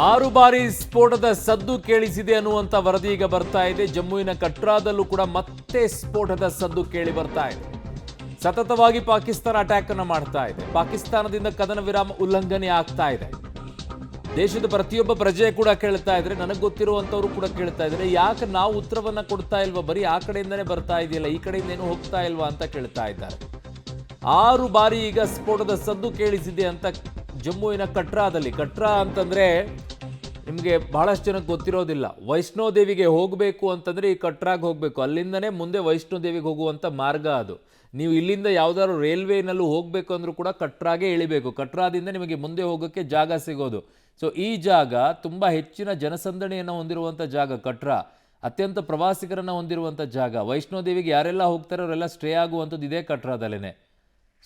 6 ಬಾರಿ ಸ್ಫೋಟದ ಸದ್ದು ಕೇಳಿಸಿದೆ ಅನ್ನುವಂತ ವರದಿ ಈಗ ಬರ್ತಾ ಇದೆ. ಜಮ್ಮುವಿನ ಕಟ್ರಾದಲ್ಲೂ ಕೂಡ ಮತ್ತೆ ಸ್ಫೋಟದ ಸದ್ದು ಕೇಳಿ ಬರ್ತಾ ಇದೆ. ಸತತವಾಗಿ ಪಾಕಿಸ್ತಾನ ಅಟ್ಯಾಕ್ ಅನ್ನು ಮಾಡ್ತಾ ಇದೆ. ಪಾಕಿಸ್ತಾನದಿಂದ ಕದನ ವಿರಾಮ ಉಲ್ಲಂಘನೆ ಆಗ್ತಾ ಇದೆ. ದೇಶದ ಪ್ರತಿಯೊಬ್ಬ ಪ್ರಜೆ ಕೂಡ ಕೇಳ್ತಾ ಇದ್ರೆ, ನನಗೆ ಗೊತ್ತಿರುವಂತವರು ಕೂಡ ಕೇಳ್ತಾ ಇದ್ದಾರೆ, ಯಾಕೆ ನಾವು ಉತ್ತರವನ್ನ ಕೊಡ್ತಾ ಇಲ್ವಾ, ಬರೀ ಆ ಕಡೆಯಿಂದನೇ ಬರ್ತಾ ಇದೆಯಲ್ಲ, ಈ ಕಡೆಯಿಂದ ಏನು ಹೋಗ್ತಾ ಇಲ್ವಾ ಅಂತ ಕೇಳ್ತಾ ಇದ್ದಾರೆ. 6 ಬಾರಿ ಈಗ ಸ್ಫೋಟದ ಸದ್ದು ಕೇಳಿಸಿದೆ ಅಂತ ಜಮ್ಮುವಿನ ಕಟ್ರಾದಲ್ಲಿ. ಕಟ್ರಾ ಅಂತಂದ್ರೆ ನಿಮಗೆ ಬಹಳಷ್ಟು ಜನಕ್ಕೆ ಗೊತ್ತಿರೋದಿಲ್ಲ. ವೈಷ್ಣೋದೇವಿಗೆ ಹೋಗಬೇಕು ಅಂತಂದ್ರೆ ಈ ಕಟ್ರಾಗೆ ಹೋಗಬೇಕು, ಅಲ್ಲಿಂದನೇ ಮುಂದೆ ವೈಷ್ಣೋದೇವಿಗೆ ಹೋಗುವಂಥ ಮಾರ್ಗ ಅದು. ನೀವು ಇಲ್ಲಿಂದ ಯಾವ್ದಾದ್ರು ರೈಲ್ವೇನಲ್ಲೂ ಹೋಗಬೇಕು ಅಂದ್ರೂ ಕೂಡ ಕಟ್ರಾಗೆ ಇಳಿಬೇಕು. ಕಟ್ರಾದಿಂದ ನಿಮಗೆ ಮುಂದೆ ಹೋಗೋಕ್ಕೆ ಜಾಗ ಸಿಗೋದು. ಸೊ ಈ ಜಾಗ ತುಂಬ ಹೆಚ್ಚಿನ ಜನಸಂದಣಿಯನ್ನು ಹೊಂದಿರುವಂಥ ಜಾಗ. ಕಟ್ರಾ ಅತ್ಯಂತ ಪ್ರವಾಸಿಗರನ್ನು ಹೊಂದಿರುವಂಥ ಜಾಗ. ವೈಷ್ಣೋದೇವಿಗೆ ಯಾರೆಲ್ಲ ಹೋಗ್ತಾರೋ ಅವರೆಲ್ಲ ಸ್ಟೇ ಆಗುವಂಥದ್ದು ಇದೇ ಕಟ್ರಾದಲ್ಲೇ.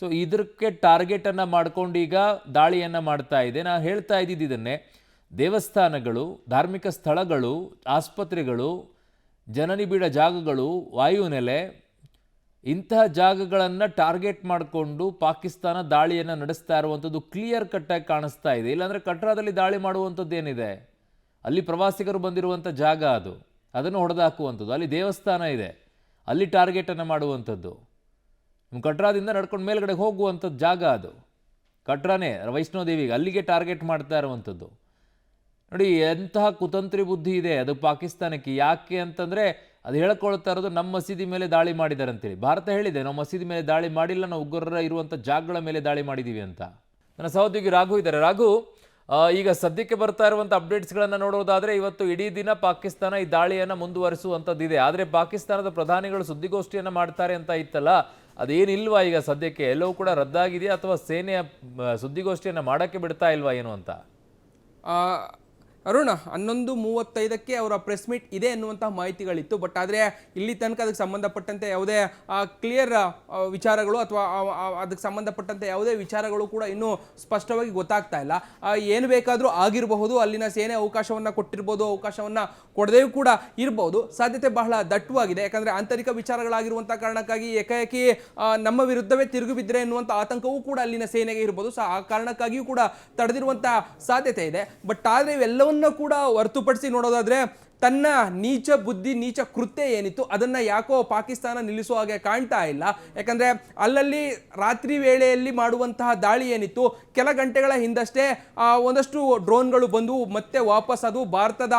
ಸೊ ಇದಕ್ಕೆ ಟಾರ್ಗೆಟನ್ನು ಮಾಡ್ಕೊಂಡು ಈಗ ದಾಳಿಯನ್ನು ಮಾಡ್ತಾ ಇದೆ. ನಾನು ಹೇಳ್ತಾ ಇದ್ದಿದ್ದು ಇದನ್ನೇ, ದೇವಸ್ಥಾನಗಳು, ಧಾರ್ಮಿಕ ಸ್ಥಳಗಳು, ಆಸ್ಪತ್ರೆಗಳು, ಜನನಿಬಿಡ ಜಾಗಗಳು, ವಾಯುನೆಲೆ, ಇಂತಹ ಜಾಗಗಳನ್ನು ಟಾರ್ಗೆಟ್ ಮಾಡಿಕೊಂಡು ಪಾಕಿಸ್ತಾನ ದಾಳಿಯನ್ನು ನಡೆಸ್ತಾ ಇರುವಂಥದ್ದು ಕ್ಲಿಯರ್ ಕಟ್ಟಾಗಿ ಕಾಣಿಸ್ತಾ ಇದೆ. ಇಲ್ಲಾಂದರೆ ಕಟ್ರಾದಲ್ಲಿ ದಾಳಿ ಮಾಡುವಂಥದ್ದು ಏನಿದೆ, ಅಲ್ಲಿ ಪ್ರವಾಸಿಗರು ಬಂದಿರುವಂಥ ಜಾಗ ಅದು, ಅದನ್ನು ಹೊಡೆದಾಕುವಂಥದ್ದು. ಅಲ್ಲಿ ದೇವಸ್ಥಾನ ಇದೆ, ಅಲ್ಲಿ ಟಾರ್ಗೆಟನ್ನು ಮಾಡುವಂಥದ್ದು. ಕಟ್ರಾದಿಂದ ನಡ್ಕೊಂಡು ಮೇಲ್ಗಡೆ ಹೋಗುವಂಥದ್ದು ಜಾಗ ಅದು. ಕಟ್ರಾನೇ ವೈಷ್ಣೋದೇವಿಗೆ, ಅಲ್ಲಿಗೆ ಟಾರ್ಗೆಟ್ ಮಾಡ್ತಾ ಇರುವಂಥದ್ದು. ನೋಡಿ ಎಂತಹ ಕುತಂತ್ರಿ ಬುದ್ಧಿ ಇದೆ ಅದು ಪಾಕಿಸ್ತಾನಕ್ಕೆ. ಯಾಕೆ ಅಂತಂದರೆ ಅದು ಹೇಳ್ಕೊಳ್ತಾ ಇರೋದು ನಮ್ಮ ಮಸೀದಿ ಮೇಲೆ ದಾಳಿ ಮಾಡಿದ್ದಾರೆ ಅಂತೇಳಿ. ಭಾರತ ಹೇಳಿದೆ ನಾವು ಮಸೀದಿ ಮೇಲೆ ದಾಳಿ ಮಾಡಿಲ್ಲ, ನಾವು ಉಗ್ರರ ಇರುವಂಥ ಜಾಗಗಳ ಮೇಲೆ ದಾಳಿ ಮಾಡಿದ್ದೀವಿ ಅಂತ. ನನ್ನ ಸಹೋದ್ಯೋಗಿ ರಾಘು ಇದ್ದಾರೆ. ರಾಘು, ಈಗ ಸದ್ಯಕ್ಕೆ ಬರ್ತಾ ಇರುವಂಥ ಅಪ್ಡೇಟ್ಸ್ಗಳನ್ನು ನೋಡೋದಾದರೆ ಇವತ್ತು ಇಡೀ ದಿನ ಪಾಕಿಸ್ತಾನ ಈ ದಾಳಿಯನ್ನು ಮುಂದುವರಿಸುವಂಥದ್ದಿದೆ. ಆದರೆ ಪಾಕಿಸ್ತಾನದ ಪ್ರಧಾನಿಗಳು ಸುದ್ದಿಗೋಷ್ಠಿಯನ್ನು ಮಾಡ್ತಾರೆ ಅಂತ ಇತ್ತಲ್ಲ, ಅದೇನಿಲ್ವಾ ಈಗ ಸದ್ಯಕ್ಕೆ? ಎಲ್ಲವೂ ಕೂಡ ರದ್ದಾಗಿದೆಯಾ ಅಥವಾ ಸೇನೆಯ ಸುದ್ದಿಗೋಷ್ಠಿಯನ್ನು ಮಾಡೋಕ್ಕೆ ಬಿಡ್ತಾ ಇಲ್ವಾ ಏನು ಅಂತ? ಅರುಣ್, 11:35ಕ್ಕೆ ಅವರ ಪ್ರೆಸ್ ಮೀಟ್ ಇದೆ ಎನ್ನುವಂತಹ ಮಾಹಿತಿಗಳಿತ್ತು. ಬಟ್ ಆದರೆ ಇಲ್ಲಿ ತನಕ ಅದಕ್ಕೆ ಸಂಬಂಧಪಟ್ಟಂತೆ ಯಾವುದೇ ಕ್ಲಿಯರ್ ವಿಚಾರಗಳು ಅಥವಾ ಅದಕ್ಕೆ ಸಂಬಂಧಪಟ್ಟಂತೆ ಯಾವುದೇ ವಿಚಾರಗಳು ಕೂಡ ಇನ್ನೂ ಸ್ಪಷ್ಟವಾಗಿ ಗೊತ್ತಾಗ್ತಾ ಇಲ್ಲ. ಏನು ಬೇಕಾದರೂ ಆಗಿರಬಹುದು, ಅಲ್ಲಿನ ಸೇನೆ ಅವಕಾಶವನ್ನು ಕೊಟ್ಟಿರ್ಬೋದು, ಅವಕಾಶವನ್ನು ಕೊಡದೇ ಕೂಡ ಇರ್ಬೋದು. ಸಾಧ್ಯತೆ ಬಹಳ ದಟ್ಟವಾಗಿದೆ. ಯಾಕಂದರೆ ಆಂತರಿಕ ವಿಚಾರಗಳಾಗಿರುವಂಥ ಕಾರಣಕ್ಕಾಗಿ ಏಕಾಏಕಿ ನಮ್ಮ ವಿರುದ್ಧವೇ ತಿರುಗಿ ಬಿದ್ದರೆ ಎನ್ನುವಂಥ ಆತಂಕವೂ ಕೂಡ ಅಲ್ಲಿನ ಸೇನೆಗೆ ಇರ್ಬೋದು. ಸೊ ಆ ಕಾರಣಕ್ಕಾಗಿಯೂ ಕೂಡ ತಡೆದಿರುವಂಥ ಸಾಧ್ಯತೆ ಇದೆ. ಬಟ್ ಆದರೆ ಇವೆಲ್ಲವೂ ಕೂಡ ಹೊರತುಪಡಿಸಿ ನೋಡೋದಾದ್ರೆ ತನ್ನ ನೀಚ ಬುದ್ಧಿ, ನೀಚ ಕೃತ್ಯ ಏನಿತ್ತು ಅದನ್ನು ಯಾಕೋ ಪಾಕಿಸ್ತಾನ ನಿಲ್ಲಿಸುವ ಹಾಗೆ ಕಾಣ್ತಾ ಇಲ್ಲ. ಯಾಕಂದರೆ ಅಲ್ಲಲ್ಲಿ ರಾತ್ರಿ ವೇಳೆಯಲ್ಲಿ ಮಾಡುವಂತಹ ದಾಳಿ ಏನಿತ್ತು, ಕೆಲ ಗಂಟೆಗಳ ಹಿಂದಷ್ಟೇ ಒಂದಷ್ಟು ಡ್ರೋನ್ಗಳು ಬಂದು ಮತ್ತೆ ವಾಪಸ್ ಅದು ಭಾರತದ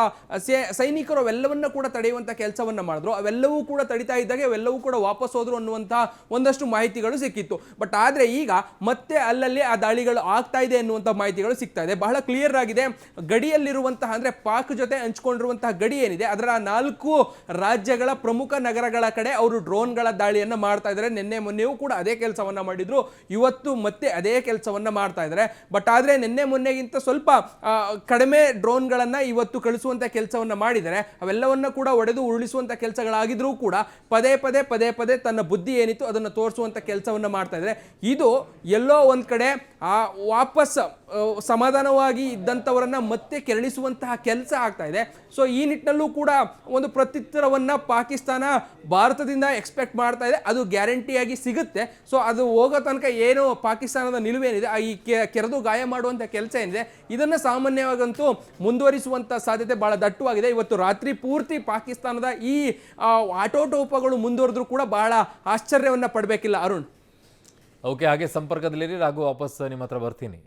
ಸೈನಿಕರು ಅವೆಲ್ಲವನ್ನ ಕೂಡ ತಡೆಯುವಂಥ ಕೆಲಸವನ್ನು ಮಾಡಿದ್ರು. ಅವೆಲ್ಲವೂ ಕೂಡ ತಡಿತಾ ಇದ್ದಾಗ ಅವೆಲ್ಲವೂ ಕೂಡ ವಾಪಸ್ ಹೋದ್ರು ಅನ್ನುವಂಥ ಒಂದಷ್ಟು ಮಾಹಿತಿಗಳು ಸಿಕ್ಕಿತ್ತು. ಬಟ್ ಆದರೆ ಈಗ ಮತ್ತೆ ಅಲ್ಲಲ್ಲಿ ಆ ದಾಳಿಗಳು ಆಗ್ತಾ ಇದೆ ಎನ್ನುವಂಥ ಮಾಹಿತಿಗಳು ಸಿಗ್ತಾ ಇದೆ. ಬಹಳ ಕ್ಲಿಯರ್ ಆಗಿದೆ. ಗಡಿಯಲ್ಲಿರುವಂತಹ ಅಂದರೆ ಪಾಕ್ ಜೊತೆ ಹಂಚಿಕೊಂಡಿರುವಂತಹ ಗಡಿ ಏನಿದೆ ಅದರ 4 ರಾಜ್ಯಗಳ ಪ್ರಮುಖ ನಗರಗಳ ಕಡೆ ಅವರು ಡ್ರೋನ್ಗಳ ದಾಳಿಯನ್ನು ಮಾಡ್ತಾ ಇದ್ದಾರೆ. ನಿನ್ನೆ ಮೊನ್ನೆಯೂ ಕೂಡ ಅದೇ ಕೆಲಸವನ್ನ ಮಾಡಿದ್ರು, ಇವತ್ತು ಮತ್ತೆ ಅದೇ ಕೆಲಸವನ್ನ ಮಾಡ್ತಾ ಇದ್ದಾರೆ. ಬಟ್ ಆದರೆ ನಿನ್ನೆ ಮೊನ್ನೆಗಿಂತ ಸ್ವಲ್ಪ ಕಡಿಮೆ ಡ್ರೋನ್ಗಳನ್ನು ಇವತ್ತು ಕಳಿಸುವಂತ ಕೆಲಸವನ್ನ ಮಾಡಿದ್ದಾರೆ. ಅವೆಲ್ಲವನ್ನ ಕೂಡ ಒಡೆದು ಉರುಳಿಸುವಂತ ಕೆಲಸಗಳಾಗಿದ್ರೂ ಕೂಡ ಪದೇ ಪದೇ ತನ್ನ ಬುದ್ಧಿ ಏನಿತ್ತು ಅದನ್ನು ತೋರಿಸುವಂತ ಕೆಲಸವನ್ನ ಮಾಡ್ತಾ ಇದ್ದಾರೆ. ಇದು ಎಲ್ಲೋ ಒಂದ್ ಕಡೆ ವಾಪಸ್ ಸಮಾಧಾನವಾಗಿ ಇದ್ದಂಥವರನ್ನ ಮತ್ತೆ ಕೆರಳಿಸುವಂತಹ ಕೆಲಸ ಆಗ್ತಾ ಇದೆ. ಸೊ ಈ ನಿಟ್ಟಿನಲ್ಲೂ ಕೂಡ ಒಂದು ಪ್ರತ್ಯುತ್ತರವನ್ನ ಪಾಕಿಸ್ತಾನ ಭಾರತದಿಂದ ಎಕ್ಸ್ಪೆಕ್ಟ್ ಮಾಡ್ತಾ ಇದೆ. ಅದು ಗ್ಯಾರಂಟಿಯಾಗಿ ಸಿಗುತ್ತೆ. ಸೊ ಅದು ಹೋಗೋ ತನಕ ಏನು ಪಾಕಿಸ್ತಾನದ ನಿಲುವೇನಿದೆ, ಈ ಕೆರೆದು ಗಾಯ ಮಾಡುವಂಥ ಕೆಲಸ ಏನಿದೆ ಇದನ್ನು ಸಾಮಾನ್ಯವಾಗಂತೂ ಮುಂದುವರಿಸುವಂಥ ಸಾಧ್ಯತೆ ಬಹಳ ದಟ್ಟವಾಗಿದೆ. ಇವತ್ತು ರಾತ್ರಿ ಪೂರ್ತಿ ಪಾಕಿಸ್ತಾನದ ಈ ಆಟೋಟೋಪಗಳು ಮುಂದುವರೆದ್ರೂ ಕೂಡ ಬಹಳ ಆಶ್ಚರ್ಯವನ್ನ ಪಡಬೇಕಿಲ್ಲ ಅರುಣ್. ಓಕೆ, ಹಾಗೆ ಸಂಪರ್ಕದಲ್ಲಿರಿ ರಾಘು. ವಾಪಸ್ ನಿಮ್ಮ ಹತ್ರ ಬರ್ತೀನಿ.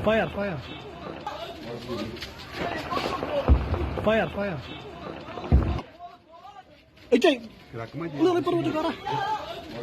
Fire.